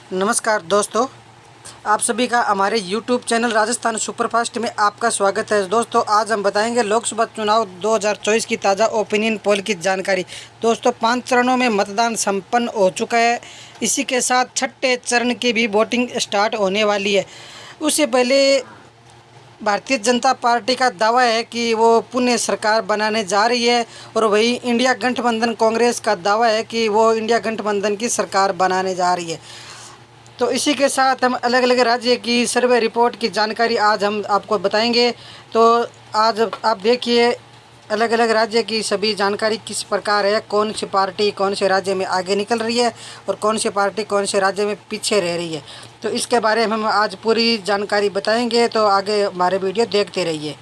नमस्कार दोस्तों, आप सभी का हमारे YouTube चैनल राजस्थान सुपरफास्ट में आपका स्वागत है। दोस्तों, आज हम बताएंगे लोकसभा चुनाव 2024 की ताज़ा ओपिनियन पोल की जानकारी। दोस्तों, 5 चरणों में मतदान संपन्न हो चुका है। इसी के साथ छठे चरण की भी वोटिंग स्टार्ट होने वाली है। उससे पहले भारतीय जनता पार्टी का दावा है कि वो पुनः सरकार बनाने जा रही है, और वही इंडिया गठबंधन कांग्रेस का दावा है कि वो इंडिया गठबंधन की सरकार बनाने जा रही है। तो इसी के साथ हम अलग अलग राज्य की सर्वे रिपोर्ट की जानकारी आज हम आपको बताएंगे। तो आज आप देखिए अलग अलग राज्य की सभी जानकारी किस प्रकार है, कौन सी पार्टी कौन से राज्य में आगे निकल रही है और कौन सी पार्टी कौन से राज्य में पीछे रह रही है। तो इसके बारे में हम आज पूरी जानकारी बताएंगे, तो आगे हमारे वीडियो देखते रहिए।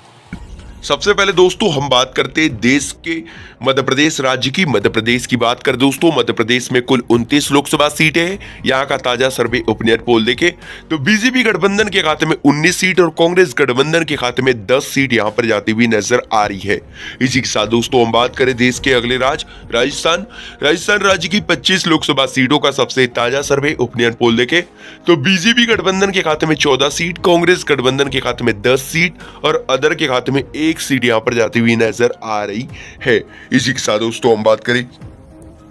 सबसे पहले दोस्तों हम बात करते हैं देश के मध्य प्रदेश राज्य की। मध्य प्रदेश की बात कर दोस्तों, मध्य प्रदेश में कुल 29 लोकसभा सीटें हैं। यहाँ का ताजा सर्वे ओपिनियन पोल देखें तो बीजेपी गठबंधन के खाते में 19 सीट और कांग्रेस गठबंधन के खाते में 10 सीट यहाँ पर जाती हुई नजर आ रही है। इसी के साथ दोस्तों हम बात करें देश के अगले राज्य राजस्थान राज्य की 25 लोकसभा सीटों का सबसे ताजा सर्वे ओपिनियन पोल देखें तो बीजेपी गठबंधन के खाते में 14 सीट, कांग्रेस गठबंधन के खाते में 10 सीट और अदर के खाते में 1 सीट यहां पर जाती हुई नजर आ रही है। इसी के साथ दोस्तों हम बात करें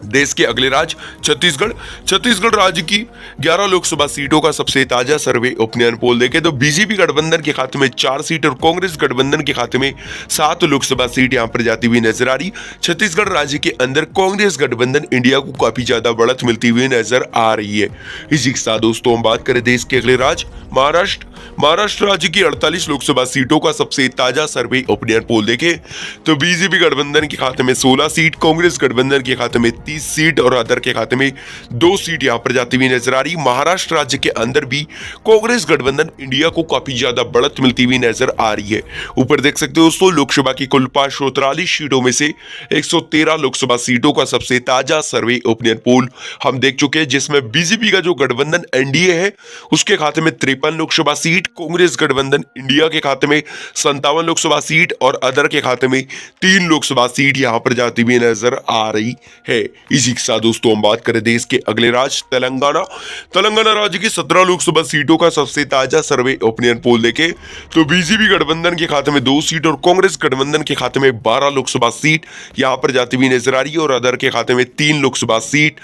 देश के अगले राज्य छत्तीसगढ़ राज्य की 11 लोकसभा सीटों का सबसे ताजा सर्वे ओपिनियन पोल देखें तो बीजेपी गठबंधन के खाते में 4 सीट और कांग्रेस गठबंधन के खाते में 7 लोकसभा सीट यहां पर जाती हुई नजर आ रही। छत्तीसगढ़ राज्य के अंदर कांग्रेस गठबंधन इंडिया को काफी ज्यादा बढ़त मिलती हुई नजर आ रही है। इसी के साथ दोस्तों हम बात करें देश के अगले राज्य महाराष्ट्र राज्य की 48 लोकसभा सीटों का सबसे ताजा सर्वे ओपिनियन पोल देखें तो बीजेपी गठबंधन के खाते में 16 सीट, कांग्रेस गठबंधन के खाते में 30 सीट और अदर के खाते में 2 सीट यहां पर जाती हुई नजर आ रही। महाराष्ट्र राज्य के अंदर भी कांग्रेस गठबंधन इंडिया को काफी ज्यादा बढ़त मिलती हुई नजर आ रही है। ऊपर देख सकते हो दोस्तों, लोकसभा की कुल 543 सीटों में से 113 लोकसभा सीटों का सबसे ताजा सर्वे ओपिनियन पोल हम देख चुके हैं, जिसमें बीजेपी का जो गठबंधन एनडीए है उसके खाते में 53 लोकसभा सीट, कांग्रेस गठबंधन इंडिया के खाते में 57 लोकसभा सीट और अदर के खाते में 3 लोकसभा सीट यहां पर जाती हुई नजर आ रही है। इसी के साथ दोस्तों हम बात करें देश के अगले राज्य तेलंगाना राज्य की 17 लोकसभा सीटों का सबसे ताजा सर्वे ओपिनियन पोल देखें तो बीजेपी गठबंधन के खाते में 2 सीट और कांग्रेस गठबंधन के खाते में 12 लोकसभा सीट यहां पर जाती हुई नजर आ रही है और अदर के खाते में 3 लोकसभा सीट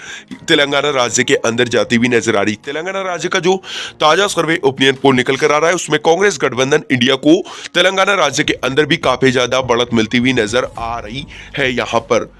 तेलंगाना राज्य के अंदर जाती हुई नजर आ रही। तेलंगाना राज्य का जो ताजा सर्वे ओपिनियन पोल निकल कर आ रहा है उसमें कांग्रेस गठबंधन इंडिया को तेलंगाना राज्य के अंदर भी काफी ज्यादा बढ़त मिलती हुई नजर आ रही है यहां पर।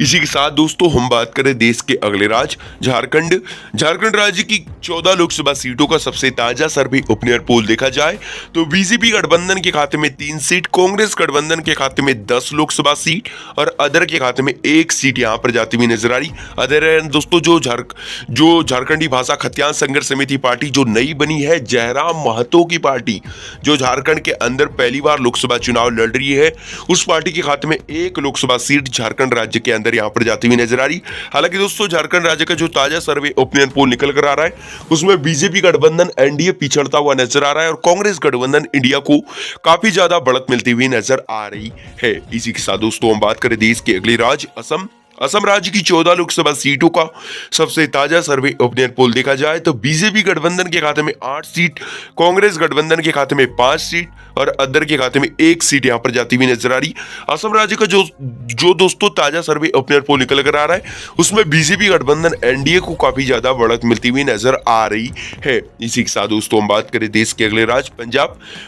इसी के साथ दोस्तों हम बात करें देश के अगले राज्य झारखंड राज्य की 14 लोकसभा सीटों का सबसे ताजा सर्वे ओपिनियन पोल देखा जाए तो बीजेपी गठबंधन के खाते में 3 सीट, कांग्रेस गठबंधन के खाते में 10 लोकसभा सीट और अदर के खाते में 1 सीट यहां पर जाती हुई नजर आ रही। अदर दोस्तों जो झारखंडी भाषा खतियान संघर्ष समिति पार्टी जो नई बनी है, जयराम महतो की पार्टी जो झारखंड के अंदर पहली बार लोकसभा चुनाव लड़ रही है, उस पार्टी के खाते में 1 लोकसभा सीट झारखंड राज्य के अंदर यहां पर जाती हुई नजर आ रही। हालांकि दोस्तों झारखंड राज्य का जो ताजा सर्वे ओपिनियन पोल निकल कर आ रहा है उसमें बीजेपी गठबंधन एनडीए पिछड़ता हुआ नजर आ रहा है और कांग्रेस गठबंधन इंडिया को काफी ज्यादा बढ़त मिलती हुई नजर आ रही है। इसी के साथ दोस्तों हम बात करें देश के अगले राज्य असम राज्य की 14 लोकसभा सीटों का सबसे ताजा सर्वे ओपिनियन पोल देखा जाए तो बीजेपी गठबंधन के खाते में 8 सीट, कांग्रेस गठबंधन के खाते में 5 सीट और अदर के खाते में 1 सीट यहां पर जाती हुई नजर आ रही। असम राज्य का जो दोस्तों ताजा सर्वे ओपिनियन पोल निकल कर आ रहा है उसमें बीजेपी गठबंधन एनडीए को काफी ज्यादा बढ़त मिलती हुई नजर आ रही है। इसी के साथ दोस्तों हम बात करें देश के अगले राज्य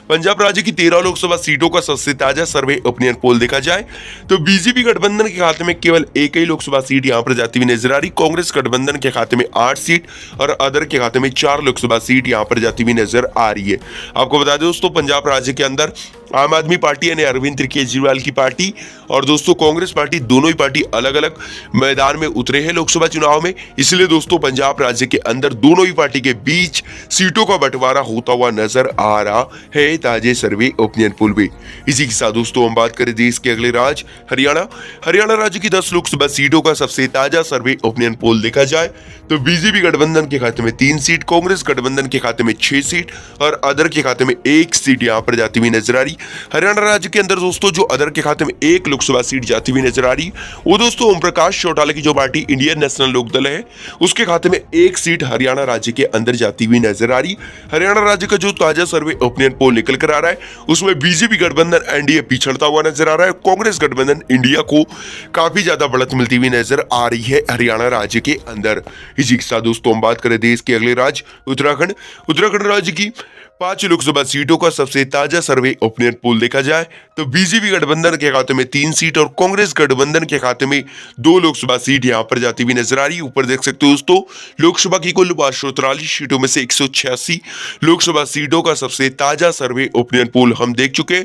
पंजाब राज्य की 13 लोकसभा सीटों का सबसे ताजा सर्वे ओपिनियन पोल देखा जाए तो बीजेपी गठबंधन के खाते में केवल एक ही लोकसभा सीट यहां पर जाती हुई नजर आ रही। कांग्रेस गठबंधन के खाते में 8 सीट और अदर के खाते में 4 लोकसभा सीट यहां पर जाती हुई नजर आ रही है। आपको बता दें दोस्तों, पंजाब राज्य के अंदर आम आदमी पार्टी यानी अरविंद केजरीवाल की पार्टी और दोस्तों कांग्रेस पार्टी, दोनों ही पार्टी अलग अलग मैदान में उतरे हैं लोकसभा चुनाव में। इसलिए दोस्तों पंजाब राज्य के अंदर दोनों ही पार्टी के बीच सीटों का बंटवारा होता हुआ नजर आ रहा है ताजे सर्वे ओपिनियन पोल में। इसी के साथ दोस्तों हम बात करें देश के अगले राज्य हरियाणा राज्य की 10 लोकसभा सीटों का सबसे ताजा सर्वे ओपिनियन पोल देखा जाए तो बीजेपी गठबंधन के खाते में 3 सीट, कांग्रेस गठबंधन के खाते में 6 सीट और अदर के खाते में 1 सीट यहां पर जाती हुई नजर आ रही। हरियाणा राज्य के अंदर दोस्तों जो अदर के खाते में एक लोकसभा सीट जाती हुई नजर आ रही, वो दोस्तों ओम प्रकाश चौटाला की जो पार्टी इंडियन नेशनल लोकदल है उसके खाते में एक सीट हरियाणा राज्य के अंदर जाती हुई नजर आ रही। हरियाणा राज्य का जो ताजा सर्वे ओपिनियन पोल निकल कर आ रहा है उसमें बीजेपी गठबंधन एनडीए पिछड़ता हुआ नजर आ रहा है, कांग्रेस गठबंधन इंडिया को काफी ज्यादा बढ़त मिलती हुई नजर आ रही है हरियाणा राज्य के अंदर। इसी के साथ दोस्तों हम बात करें देश के अगले राज्य उत्तराखंड राज्य की 5 लोकसभा सीटों का सबसे ताजा सर्वे ओपिनियन पोल देखा जाए तो बीजेपी गठबंधन के खाते में 3 सीट और कांग्रेस गठबंधन के खाते में 2 लोकसभा सीट यहां पर जाती हुई नजर आ रही है। ऊपर देख सकते हो दोस्तों लोकसभा की कुल 543 सीटों में से 186 लोकसभा सीटों का सबसे ताजा सर्वे ओपिनियन पोल हम देख चुके,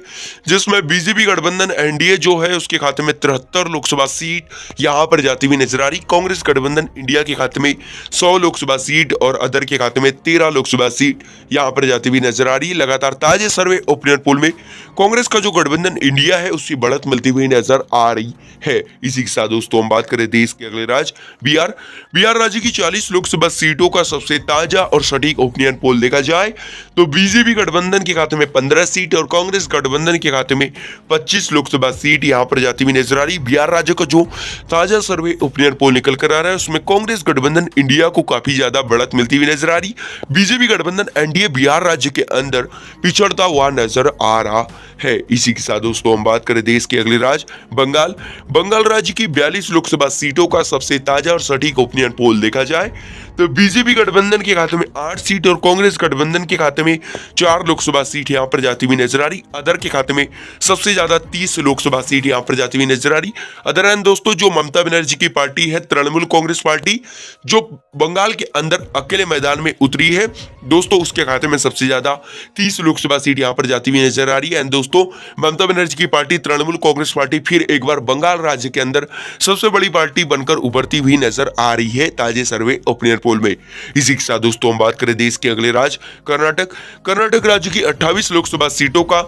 जिसमें बीजेपी गठबंधन एनडीए जो है उसके खाते में 73 लोकसभा सीट यहां पर जाती हुई नजर आ रही। कांग्रेस गठबंधन इंडिया के खाते में 100 लोकसभा सीट और अदर के खाते में 13 लोकसभा सीट यहां पर जाती हुई नजर आ रही। लगातार ताजे सर्वे ओपिनियन पोल में कांग्रेस का जो गठबंधन इंडिया है उसकी बढ़त मिलती हुई नजर आ रही है। इसी के साथ दोस्तों हम बात करें देश के अगले राज्य बिहार राज्य की 40 लोकसभा सीटों का सबसे ताजा और सटीक ओपिनियन पोल देखा जाए तो बीजेपी गठबंधन के खाते में 15 सीट और कांग्रेस गठबंधन के खाते में 25 लोकसभा सीट यहां पर जाती हुई नजर आ रही। बिहार राज्य का जो ताजा सर्वे ओपिनियन पोल निकल कर आ रहा है उसमें कांग्रेस गठबंधन इंडिया को काफी ज्यादा बढ़त मिलती हुई नजर आ रही। बीजेपी गठबंधन एनडीए बिहार राज्य के अंदर पिछड़ता हुआ नजर आ रहा है। इसी के साथ दोस्तों हम बात करें देश के अगले राज्य बंगाल राज्य की 42 लोकसभा सीटों का सबसे ताजा और सटीक ओपिनियन पोल देखा जाए तो बीजेपी गठबंधन के खाते में 8 सीट और कांग्रेस गठबंधन के खाते में 4 लोकसभा सीट यहां पर जाती हुई नजर आ रही। अदर के खाते में सबसे ज्यादा 30 लोकसभा सीट यहां पर जाती हुई नजर आ रही। अदर एंड दोस्तों जो ममता बनर्जी की पार्टी है तृणमूल कांग्रेस पार्टी जो बंगाल के अंदर अकेले मैदान में उतरी है दोस्तों, उसके खाते में सबसे ज्यादा 30 लोकसभा सीट यहां पर जाती हुई नजर आ रही है। एंड दोस्तों ममता बनर्जी की पार्टी तृणमूल कांग्रेस पार्टी फिर एक बार बंगाल राज्य के अंदर सबसे बड़ी पार्टी बनकर उभरती हुई नजर आ रही है ताजे सर्वे ओपिनियन पोल में। इसी के साथ दोस्तों हम बात करें देश के अगले राज्य कर्नाटक राज्य की 28 लोकसभा सीटों का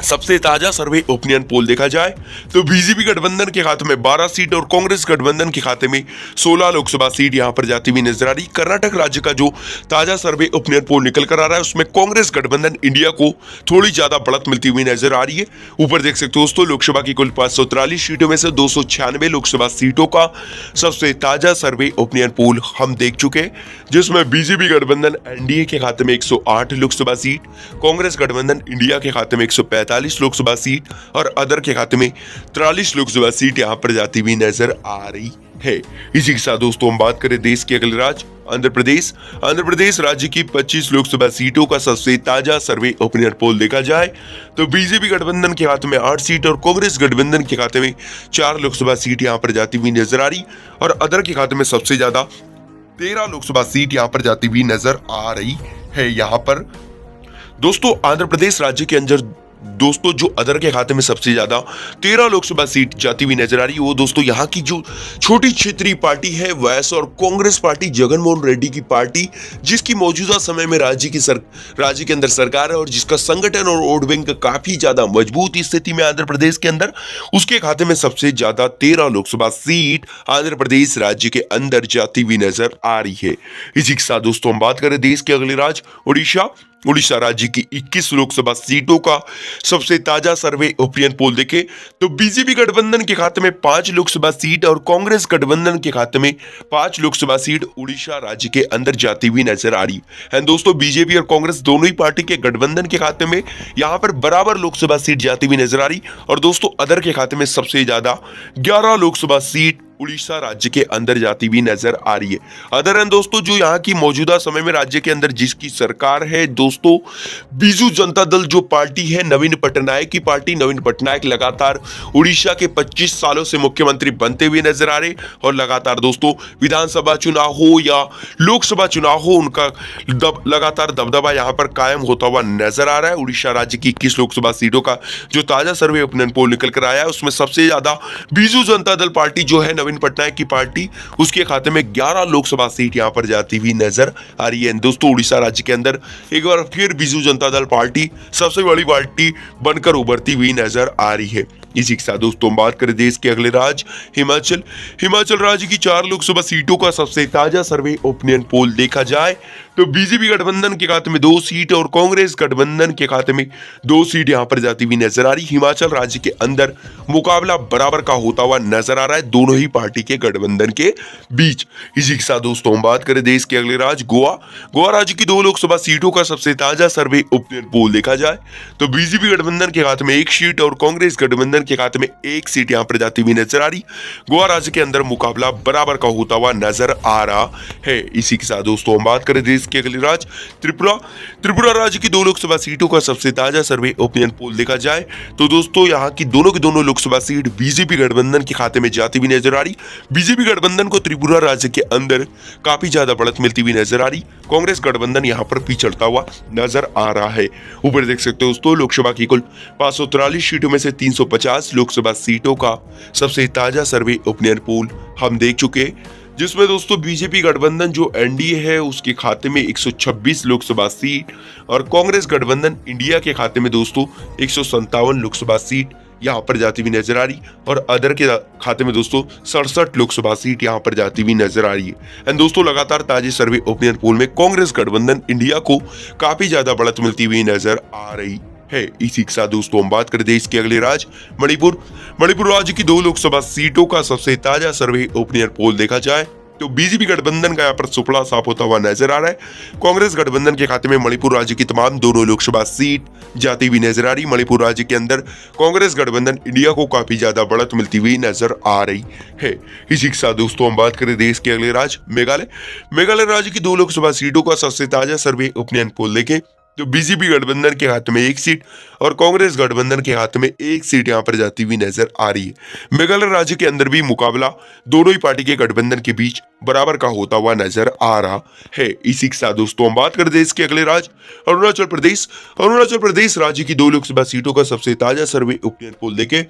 सबसे ताजा सर्वे ओपिनियन पोल देखा जाए तो बीजेपी गठबंधन के खाते में 12 सीट और कांग्रेस गठबंधन के खाते में 16 लोकसभा सीट यहां पर जाती हुई नजर आ रही। कर्नाटक राज्य का जो ताजा सर्वे ओपिनियन पोल निकल कर आ रहा है उसमें कांग्रेस गठबंधन इंडिया को थोड़ी ज्यादा बढ़त मिलती हुई नजर आ रही है। ऊपर देख सकते हो दोस्तों लोकसभा की कुल 543 सीटों में से 296 लोकसभा सीटों का सबसे ताजा सर्वे ओपिनियन पोल हम देख चुके, जिसमें बीजेपी गठबंधन एनडीए के खाते में 108 लोकसभा सीट, कांग्रेस गठबंधन इंडिया के खाते में 145 लोकसभा सीट और अदर के खाते में 43 लोकसभा सीट यहां पर जाती हुई नजर आ रही है। इसी के साथ दोस्तों हम बात करें देश के अगले राज्य आंध्र प्रदेश राज्य की 25 लोकसभा सीटों का सबसे ताजा सर्वे ओपिनियन पोल देखा जाए तो बीजेपी गठबंधन के खाते में 8 सीट और कांग्रेस गठबंधन के खाते में 4 लोकसभा सीट यहां पर जाती हुई नजर आ रही और अदर के खाते में सबसे ज्यादा 13 लोकसभा सीट यहां पर जाती हुई नजर आ रही है। यहां पर दोस्तों आंध्र प्रदेश राज्य के अंदर दोस्तों जो अदर के खाते में सबसे ज्यादा 13 लोकसभा सीट जाती हुई नजर आ रही है वो दोस्तों यहाँ की जो छोटी क्षेत्रीय पार्टी है वैसे और कांग्रेस पार्टी जगनमोहन रेड्डी की पार्टी जिसकी मौजूदा समय में राज्य के अंदर सरकार है और जिसका संगठन और वोट बैंक काफी ज्यादा मजबूत स्थिति में आंध्र प्रदेश के अंदर, उसके खाते में सबसे ज्यादा 13 लोकसभा सीट आंध्र प्रदेश राज्य के अंदर जाती हुई नजर आ रही है। इसी के साथ दोस्तों हम बात करें देश के अगले राज्य उड़ीसा राज्य की 21 लोकसभा सीटों का सबसे ताजा सर्वे ओपिनियन पोल देखे तो बीजेपी गठबंधन के खाते में 5 लोकसभा सीट और कांग्रेस गठबंधन के खाते में 5 लोकसभा सीट उड़ीसा राज्य के अंदर जाती हुई नजर आ रही है। दोस्तों बीजेपी और कांग्रेस दोनों ही पार्टी के गठबंधन के खाते में यहां पर बराबर लोकसभा सीट जाती हुई नजर आ रही और दोस्तों अदर के खाते में सबसे ज्यादा 11 लोकसभा सीट उड़ीसा राज्य के अंदर जाती हुई नजर आ रही है। अदर एंड दोस्तों जो यहाँ की मौजूदा समय में राज्य के अंदर जिसकी सरकार है दोस्तों बीजू जनता दल जो पार्टी है नवीन पटनायक की पार्टी, नवीन पटनायक लगातार उड़ीसा के 25 सालों से मुख्यमंत्री बनते हुए नजर आ रहे और लगातार दोस्तों विधानसभा चुनाव हो या लोकसभा चुनाव हो उनका लगातार दबदबा यहाँ पर कायम होता हुआ नजर आ रहा है। उड़ीसा राज्य की 21 लोकसभा सीटों का जो ताजा सर्वे ओपिनियन पोल निकल कर आया है उसमें सबसे ज्यादा बीजू जनता दल पार्टी जो है नवीन पटनायक की पार्टी, उसके खाते में 11 लोकसभा सीट यहाँ पर जाती हुई नजर आ रही है। दोस्तों उड़ीसा राज्य के अंदर एक बार फिर बीजू जनता दल पार्टी सबसे बड़ी पार्टी बनकर उभरती हुई नजर आ रही है। इसी के साथ दोस्तों हम बात करें देश के अगले राज्य हिमाचल राज्य की 4 लोकसभा सीटों का सबसे ताजा सर्वे ओपिनियन पोल देखा जाए तो बीजेपी गठबंधन के खाते में 2 सीट और कांग्रेस गठबंधन के खाते में 2 सीट यहां पर जाती हुई नजर आ रही। हिमाचल राज्य के अंदर मुकाबला बराबर का होता हुआ नजर आ रहा है दोनों ही पार्टी के गठबंधन के बीच। इसी के साथ दोस्तों हम बात करें देश के अगले राज्य गोवा राज्य की 2 लोकसभा सीटों का सबसे ताजा सर्वे ओपिनियन पोल देखा जाए तो बीजेपी गठबंधन के खाते में 1 सीट और कांग्रेस गठबंधन के खाते में 1 सीट यहां पर जाती हुई नजर आ रही। गोवा राज्य के अंदर मुकाबला बराबर का होता हुआ नजर आ रहा है। इसी के साथ दोस्तों हम बात करें देश के अगले राज्य त्रिपुरा राज्य की 2 लोकसभा सीटों का सबसे ताजा सर्वे ओपिनियन पोल देखा जाए तो दोस्तों यहां की दोनों लोकसभा सीट बीजेपी गठबंधन के खाते में जाती हुई नजर आ रही। बीजेपी गठबंधन को त्रिपुरा राज्य के अंदर काफी ज्यादा बढ़त मिलती हुई नजर आ रही। कांग्रेस गठबंधन यहां पर पिछड़ता हुआ नजर आ रहा है। ऊपर देख सकते हो दोस्तों लोकसभा की कुल 543 सीटों में से 350 लोकसभा सीटों का सबसे ताजा सर्वे ओपिनियन पोल हम देख चुके, जिसमें दोस्तों बीजेपी गठबंधन जो एनडीए है उसके खाते में 126 लोकसभा सीट और कांग्रेस गठबंधन इंडिया के खाते में दोस्तों 157 लोकसभा सीट यहां पर जाती हुई नजर आ रही और अदर के खाते में दोस्तों 67 लोकसभा सीट यहां पर जाती हुई नजर आ रही है। एंड दोस्तों लगातार ताजे सर्वे ओपिनियन पोल में कांग्रेस गठबंधन इंडिया को काफी ज्यादा बढ़त मिलती हुई नजर आ रही है। इसी के साथ दोस्तों हम बात करें देश के अगले राज्य मणिपुर राज्य की 2 लोकसभा सीटों का सबसे ताजा सर्वे ओपिनियन पोल देखा जाए तो बीजेपी गठबंधन का यहाँ पर सुपड़ा साफ होता हुआ नजर आ रहा है। कांग्रेस गठबंधन के खाते में मणिपुर राज्य की तमाम दोनों लोकसभा सीट जाती हुई नजर आ रही। मणिपुर राज्य के अंदर कांग्रेस गठबंधन इंडिया को काफी ज्यादा बढ़त मिलती हुई नजर आ रही है। इसी के साथ दोस्तों हम बात करें देश के अगले राज्य मेघालय राज्य की 2 लोकसभा सीटों का सबसे ताजा सर्वे ओपिनियन पोल देखें तो बीजेपी गठबंधन के हाथ में 1 सीट और कांग्रेस गठबंधन के हाथ में 1 सीट यहां पर जाती हुई नजर आ रही है। मेघालय राज्य के अंदर भी मुकाबला दोनों ही पार्टी के गठबंधन के बीच बराबर का होता हुआ नजर आ रहा है। इसी के साथ दोस्तों हम बात करें देश के अगले राज्य अरुणाचल प्रदेश राज्य की 2 लोकसभा सीटों का सबसे ताजा सर्वे ओपिनियन पोल देखें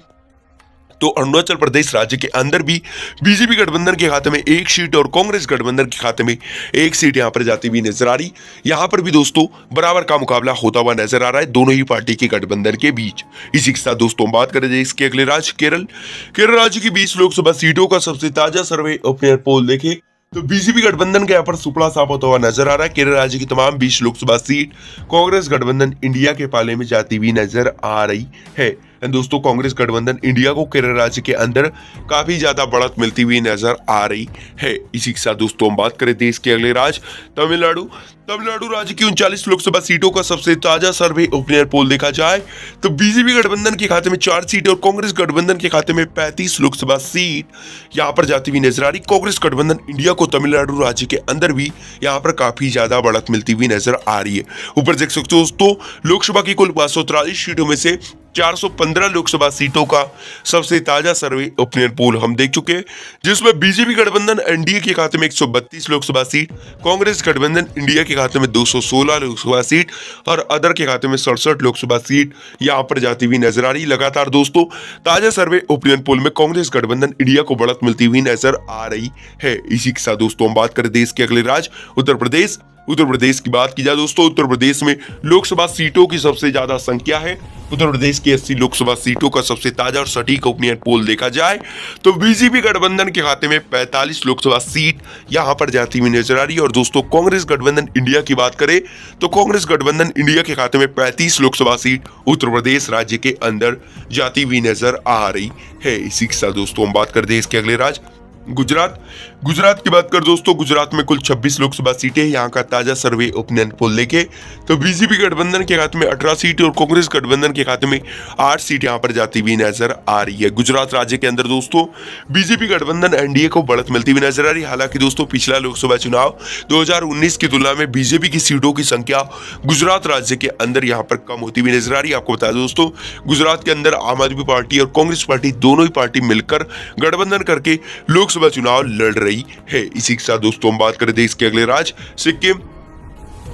तो अरुणाचल प्रदेश राज्य के अंदर भी बीजेपी गठबंधन के खाते में 1 सीट और कांग्रेस गठबंधन के खाते में 1 सीट यहां पर जाती हुई नजर आ रही। यहां पर भी दोस्तों बराबर का मुकाबला होता हुआ नजर आ रहा है दोनों ही पार्टी के गठबंधन के बीच। इसी के साथ दोस्तों बात करें देश के अगले राज्य केरल राज्य की 20 लोकसभा सीटों का सबसे ताजा सर्वे ओपिनियन पोल देखें तो बीजेपी गठबंधन के यहाँ पर सुपड़ा साफ होता हुआ नजर आ रहा है। केरल राज्य की तमाम 20 लोकसभा सीट कांग्रेस गठबंधन इंडिया के पाले में जाती हुई नजर आ रही है। दोस्तों कांग्रेस गठबंधन इंडिया को केरल राज्य के अंदर काफी ज्यादा बढ़त मिलती हुई नजर आ रही है। इसी के साथ दोस्तों हम बात करें देश के अगले राज्य तमिलनाडु राज्य की 39 लोकसभा सीटों का सबसे ताजा सर्वे ओपिनियन पोल देखा जाए तो बीजेपी गठबंधन के खाते में 4 सीट और कांग्रेस गठबंधन के खाते में 35 लोकसभा सीट यहां पर जाती हुई नजर आ रही। कांग्रेस गठबंधन इंडिया को तमिलनाडु राज्य के अंदर भी यहां पर काफी ज्यादा बढ़त मिलती हुई नजर आ रही है। ऊपर देख सकते हो दोस्तों लोकसभा की कुल 543 सीटों में से 415 लोकसभा सीटों का सबसे ताजा सर्वे ओपिनियन पोल हम देख चुके हैं, जिसमें बीजेपी गठबंधन एनडीए के खाते में 132 लोकसभा सीट, कांग्रेस गठबंधन इंडिया के खाते में 216 लोकसभा सीट और अदर के खाते में 67 लोकसभा सीट यहां पर जाती हुई नजर आ रही। लगातार दोस्तों ताजा सर्वे ओपिनियन पोल में कांग्रेस गठबंधन इंडिया को बढ़त मिलती हुई नजर आ रही है। इसी के साथ दोस्तों हम बात करें देश के अगले राज्य उत्तर प्रदेश की बात की जाए दोस्तों उत्तर प्रदेश में लोकसभा सीटों की सबसे ज्यादा संख्या है। उत्तर प्रदेश की 80 लोकसभा सीटों का सबसे ताजा और सटीक ओपिनियन पोल देखा जाए तो बीजेपी गठबंधन के खाते में 45 लोकसभा सीट यहां पर जाती हुई नजर आ रही है। और दोस्तों कांग्रेस गठबंधन इंडिया की बात करें तो कांग्रेस गठबंधन इंडिया के खाते में 35 लोकसभा सीट उत्तर प्रदेश राज्य के अंदर जाती हुई नजर आ रही है। इसी के साथ दोस्तों हम बात कर देश के अगले राज्य गुजरात की बात कर दोस्तों गुजरात में कुल 26 लोकसभा सीटें यहाँ का ताजा सर्वे ओपिनियन पोल लेके तो बीजेपी गठबंधन के खाते में 18 सीटें और कांग्रेस गठबंधन के खाते में 8 सीट यहाँ पर जाती हुई नजर आ रही है। गुजरात राज्य के अंदर दोस्तों बीजेपी गठबंधन एनडीए को बढ़त मिलती हुई नजर आ रही है। हालांकि दोस्तों पिछला लोकसभा चुनाव 2019 की तुलना में बीजेपी की सीटों की संख्या गुजरात राज्य के अंदर यहाँ पर कम होती हुई नजर आ रही है। आपको बता दें दोस्तों गुजरात के अंदर आम आदमी पार्टी और कांग्रेस पार्टी दोनों ही पार्टी मिलकर गठबंधन करके लोकसभा चुनाव लड़ रही है। इसी के साथ दोस्तों हम बात करें देश के अगले राज्य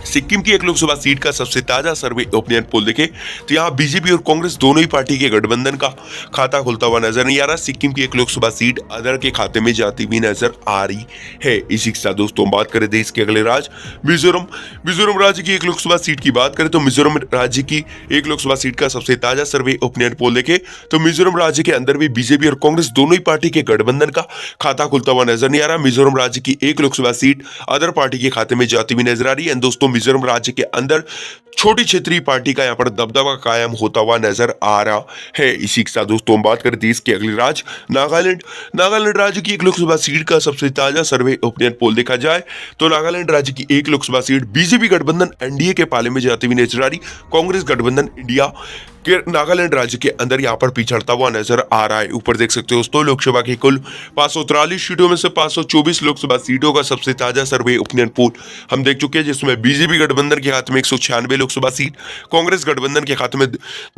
सिक्किम की एक लोकसभा सीट का सबसे ताजा सर्वे ओपिनियन पोल देखें तो यहाँ बीजेपी और कांग्रेस दोनों ही पार्टी के गठबंधन का खाता खुलता हुआ नजर नहीं आ रहा। सिक्किम की एक लोकसभा सीट अदर के खाते में जाती हुई नजर आ रही है। इसी के साथ दोस्तों बात करें देश के अगले राज्य मिजोरम राज्य की एक लोकसभा सीट की बात करें तो मिजोरम राज्य की एक लोकसभा सीट का सबसे ताजा सर्वे ओपिनियन पोल देखें तो मिजोरम राज्य के अंदर भी बीजेपी और कांग्रेस दोनों ही पार्टी के गठबंधन का खाता खुलता हुआ नजर नहीं आ रहा। मिजोरम राज्य की एक लोकसभा सीट अदर पार्टी के खाते में जाती हुई नजर आ रही है। दोस्तों मिजोरम राज्य के अंदर छोटी क्षेत्रीय पार्टी का यहाँ पर दबदबा कायम होता हुआ नजर आ रहा है। इसी के साथ दोस्तों हम बात करें देश के अगले राज्य नागालैंड राज्य की एक लोकसभा सीट का सबसे ताजा सर्वे ओपिनियन पोल देखा जाए तो नागालैंड राज्य की एक लोकसभा सीट बीजेपी गठबंधन एनडीए के पाले में जाती हुई नजर आ रही। कांग्रेस गठबंधन इंडिया के नागालैंड राज्य के अंदर यहाँ पर पिछड़ता हुआ नजर आ रहा है। ऊपर देख सकते हो दोस्तों लोकसभा की कुल 543 सीटों में से 524 लोकसभा सीटों का सबसे ताजा सर्वे ओपिनियन पोल हम देख चुके हैं, जिसमें बीजेपी गठबंधन के खाते में 196 लोकसभा सीट, कांग्रेस गठबंधन के खाते में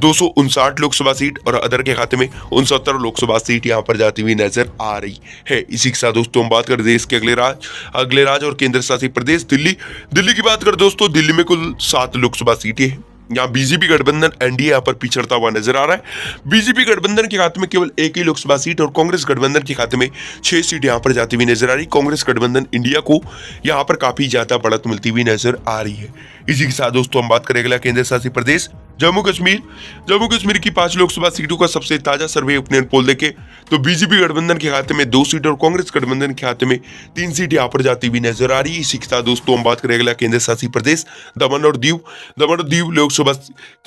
259 लोकसभा सीट और अदर के खाते में 69 लोकसभा सीट यहाँ पर जाती हुई नजर आ रही है। इसी के साथ दोस्तों हम बात करें देश के अगले राज्य और केंद्र शासित प्रदेश दिल्ली की बात करें दोस्तों दिल्ली में कुल 7 लोकसभा सीटें हैं। यहाँ बीजेपी गठबंधन एनडीए यहाँ पर पिछड़ता हुआ नजर आ रहा है। बीजेपी गठबंधन के खाते में केवल एक ही लोकसभा सीट और कांग्रेस गठबंधन के खाते में 6 सीट यहाँ पर जाती हुई नजर आ रही। कांग्रेस गठबंधन इंडिया को यहाँ पर काफी ज्यादा बढ़त मिलती हुई नजर आ रही है। इसी के साथ दोस्तों हम बात करें अगला केंद्र शासित प्रदेश जम्मू कश्मीर की 5 लोकसभा सीटों का सबसे ताजा सर्वे ओपिनियन पोल देखें तो बीजेपी गठबंधन के खाते में 2 सीट और कांग्रेस गठबंधन के खाते में 3 सीट यहाँ पर जाती हुई नजर आ रही है। इसी के साथ दोस्तों हम बात करें अगला केंद्र शासित प्रदेश दमन और दीव लोकसभा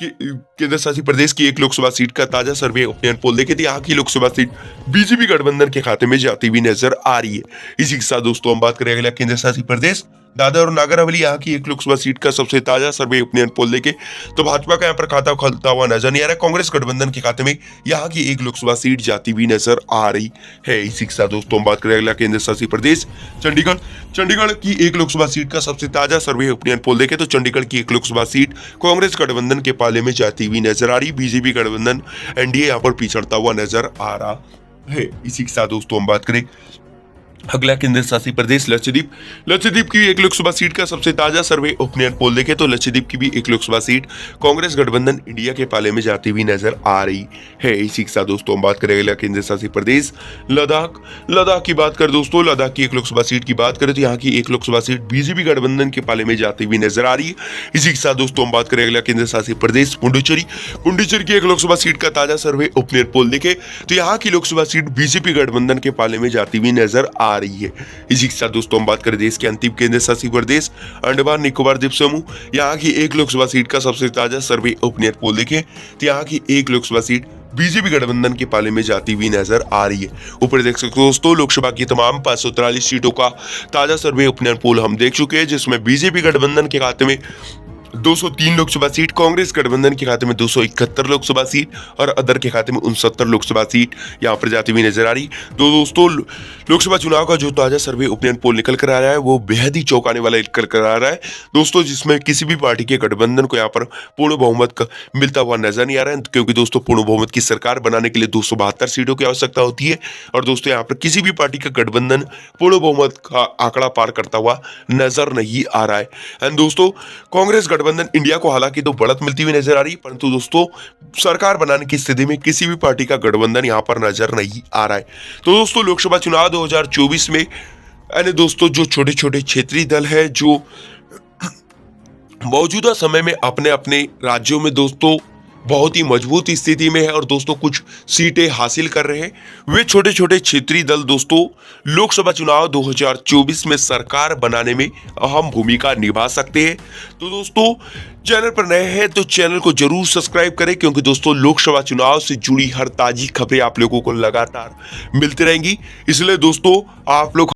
केंद्र शासित प्रदेश की एक लोकसभा सीट का ताजा सर्वे ओपिनियन पोल देखें तो यहाँ की लोकसभा सीट बीजेपी गठबंधन के खाते में जाती हुई नजर आ रही है। इसी के साथ दोस्तों हम बात करें अगला केंद्र शासित प्रदेश दादरा और नागर हवेली यहाँ की एक लोकसभा सीट का सबसे ताजा सर्वे ओपिनियन पोल देखे तो भाजपा का यहाँ पर खाता खुलता हुआ नजर नहीं आ रहा है। कांग्रेस गठबंधन के खाते में यहाँ की एक लोकसभा सीट जाती हुई नजर आ रही है। इसी के साथ दोस्तों हम बात करें अगला केंद्र शासित प्रदेश चंडीगढ़ की एक लोकसभा सीट का सबसे ताजा सर्वे ओपिनियन पोल देखे तो चंडीगढ़ की एक लोकसभा सीट कांग्रेस गठबंधन के पाले में जाती हुई नजर आ रही। बीजेपी गठबंधन एनडीए यहाँ पर पिछड़ता हुआ नजर आ रहा है। इसी के साथ दोस्तों हम बात करें अगला केंद्र शासित प्रदेश लक्षद्वीप की एक लोकसभा सीट का सबसे ताजा सर्वे ओपिनियन पोल देखे तो लक्षद्वीप की भी एक लोकसभा सीट कांग्रेस गठबंधन इंडिया के पाले में जाती हुई नजर आ रही है। इसी के साथ दोस्तों हम बात करें अगला केंद्र शासित प्रदेश लद्दाख की बात करें दोस्तों लद्दाख की एक लोकसभा सीट की बात करें तो यहाँ की एक लोकसभा सीट बीजेपी गठबंधन के पाले में जाती हुई नजर आ रही है। इसी के साथ दोस्तों हम बात करें अगला केंद्र शासित प्रदेश पुडुचेरी की एक लोकसभा सीट का ताजा सर्वे ओपिनियन पोल देखे तो यहाँ की लोकसभा सीट बीजेपी गठबंधन के पाले में जाती हुई नजर आ रही है। इसी के साथ दोस्तों हम बात करें देश के अंतिम केंद्र शासित प्रदेश अंडमान निकोबार द्वीप समूह यहाँ की एक लोकसभा सीट का सबसे ताजा सर्वे ओपिनियन पोल देखें तो यहाँ की एक लोकसभा सीट बीजेपी गठबंधन के पाले में जाती हुई नजर आ रही है। ऊपर देख सकते हो दोस्तों लोकसभा की तमाम 543 सीटों का ताजा सर्वे ओपिनियन पोल हम देख चुके हैं, जिसमें बीजेपी गठबंधन के खाते में 203 लोकसभा सीट, कांग्रेस गठबंधन के खाते में 271 लोकसभा सीट और अदर के खाते में 69 लोकसभा सीट यहाँ पर जाती हुई नजर आ रही। तो दोस्तों लोकसभा चुनाव का जो ताजा सर्वे ओपिनियन पोल निकल कर आ रहा है वो बेहद ही चौंकाने वाला निकल कर आ रहा है दोस्तों, जिसमें किसी भी पार्टी के गठबंधन को यहाँ पर पूर्ण बहुमत मिलता हुआ नजर नहीं आ रहा है, क्योंकि दोस्तों पूर्ण बहुमत की सरकार बनाने के लिए 272 सीटों की आवश्यकता होती है और दोस्तों यहाँ पर किसी भी पार्टी का गठबंधन पूर्ण बहुमत का आंकड़ा पार करता हुआ नजर नहीं आ रहा है। एंड दोस्तों कांग्रेस गठबंधन इंडिया को हालांकि तो बढ़त मिलती हुई नजर आ रही है, परंतु दोस्तों सरकार बनाने की स्थिति में किसी भी पार्टी का गठबंधन यहाँ पर नजर नहीं आ रहा है। तो दोस्तों लोकसभा चुनाव 2024 में यानी दोस्तों जो छोटे छोटे क्षेत्रीय दल है जो मौजूदा समय में अपने अपने राज्यों में दोस्तों बहुत ही मजबूत स्थिति में है और दोस्तों कुछ सीटें हासिल कर रहे हैं, वे छोटे छोटे क्षेत्रीय दल दोस्तों लोकसभा चुनाव 2024 में सरकार बनाने में अहम भूमिका निभा सकते हैं। तो दोस्तों चैनल पर नए हैं तो चैनल को जरूर सब्सक्राइब करें, क्योंकि दोस्तों लोकसभा चुनाव से जुड़ी हर ताजी खबरें आप लोगों को लगातार मिलती रहेंगी। इसलिए दोस्तों आप लोग